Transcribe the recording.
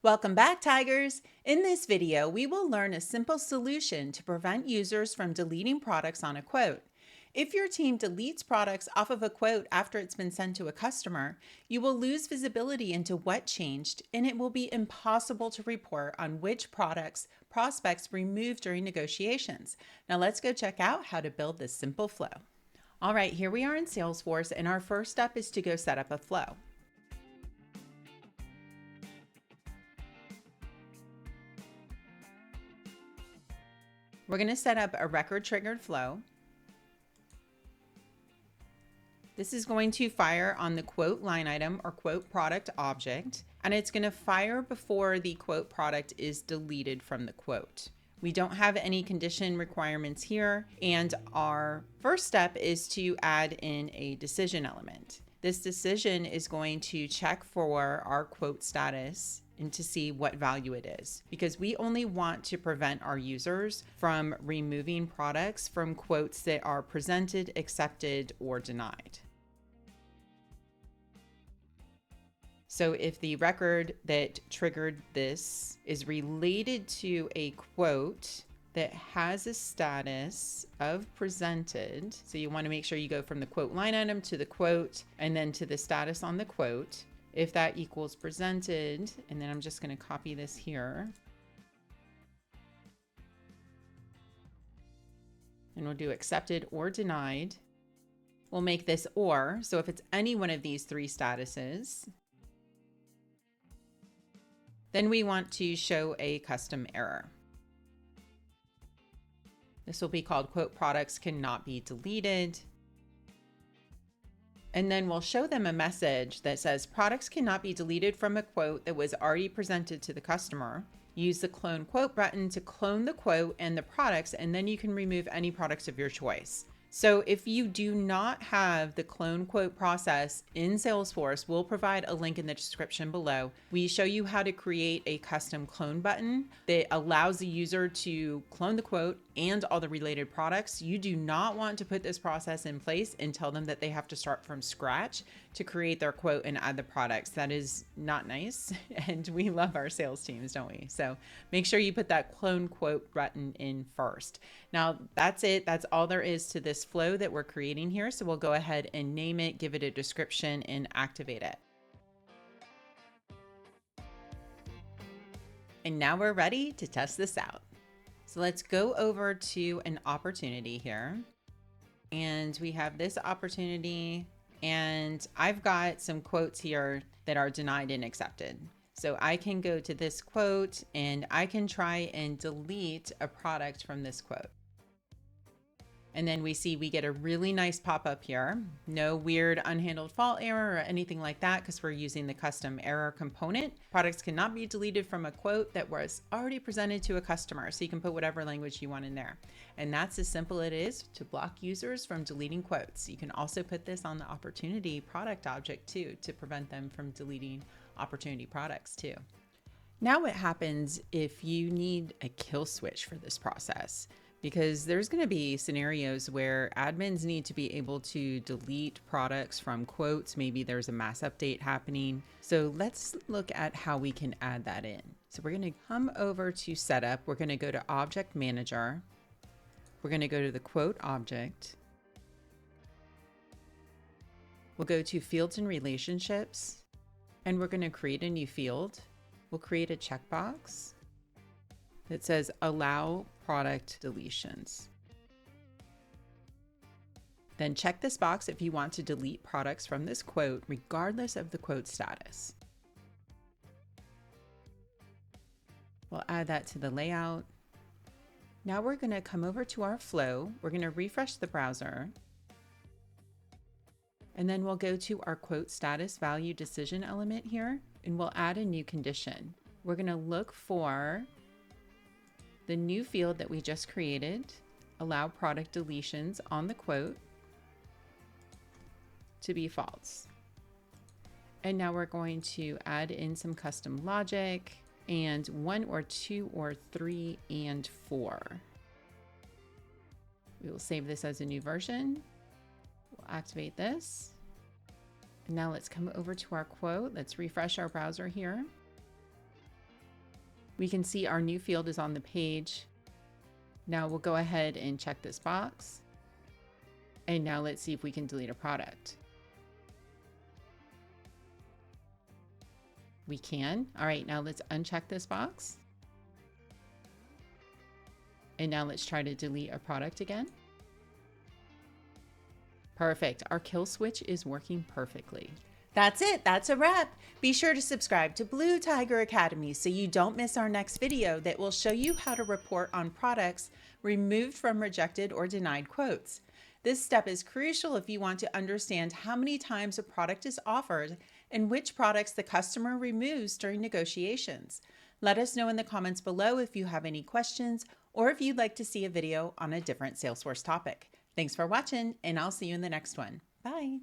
Welcome back, Tigers! In this video, we will learn a simple solution to prevent users from deleting products on a quote. If your team deletes products off of a quote after it's been sent to a customer, you will lose visibility into what changed, and it will be impossible to report on which products prospects removed during negotiations. Now let's go check out how to build this simple flow. All right, here we are in Salesforce, and our first step is to go set up a flow. We're going to set up a record triggered flow. This is going to fire on the quote line item or quote product object, and it's going to fire before the quote product is deleted from the quote. We don't have any condition requirements here, and our first step is to add in a decision element. This decision is going to check for our quote status and to see what value it is, because we only want to prevent our users from removing products from quotes that are presented, accepted, or denied. So if the record that triggered this is related to a quote that has a status of presented, so you want to make sure you go from the quote line item to the quote and then to the status on the quote. If that equals presented, and then I'm just going to copy this here. And we'll do accepted or denied. We'll make this or, so if it's any one of these three statuses, then we want to show a custom error. This will be called quote products cannot be deleted. And then we'll show them a message that says products cannot be deleted from a quote that was already presented to the customer. Use the clone quote button to clone the quote and the products, and then you can remove any products of your choice. So if you do not have the clone quote process in Salesforce, we'll provide a link in the description below. We show you how to create a custom clone button that allows the user to clone the quote and all the related products. You do not want to put this process in place and tell them that they have to start from scratch to create their quote and add the products. That is not nice. And we love our sales teams, don't we? So make sure you put that clone quote button in first. Now that's it. That's all there is to this flow that we're creating here. So we'll go ahead and name it, give it a description, and activate it. And now we're ready to test this out. So let's go over to an opportunity here. And we have this opportunity, and I've got some quotes here that are denied and accepted. So I can go to this quote and I can try and delete a product from this quote. And then we see we get a really nice pop-up here. No weird unhandled fault error or anything like that, because we're using the custom error component. Products cannot be deleted from a quote that was already presented to a customer. So you can put whatever language you want in there. And that's as simple it is to block users from deleting quotes. You can also put this on the opportunity product object too, to prevent them from deleting opportunity products too. Now what happens if you need a kill switch for this process? Because there's going to be scenarios where admins need to be able to delete products from quotes. Maybe there's a mass update happening. So let's look at how we can add that in. So we're going to come over to setup. We're going to go to object manager. We're going to go to the quote object. We'll go to fields and relationships, and we're going to create a new field. We'll create a checkbox that says allow product deletions. Then check this box if you want to delete products from this quote, regardless of the quote status. We'll add that to the layout. Now we're going to come over to our flow. We're going to refresh the browser. And then we'll go to our quote status value decision element here, and we'll add a new condition. We're going to look for the new field that we just created, allow product deletions on the quote, to be false. And now we're going to add in some custom logic and 1 or 2 or 3 and 4. We will save this as a new version. We'll activate this. And now let's come over to our quote. Let's refresh our browser here. We can see our new field is on the page. Now we'll go ahead and check this box. And now let's see if we can delete a product. We can. All right, now let's uncheck this box. And now let's try to delete a product again. Perfect. Our kill switch is working perfectly. That's it. That's a wrap. Be sure to subscribe to Blue Tiger Academy so you don't miss our next video that will show you how to report on products removed from rejected or denied quotes. This step is crucial if you want to understand how many times a product is offered and which products the customer removes during negotiations. Let us know in the comments below if you have any questions or if you'd like to see a video on a different Salesforce topic. Thanks for watching, and I'll see you in the next one. Bye.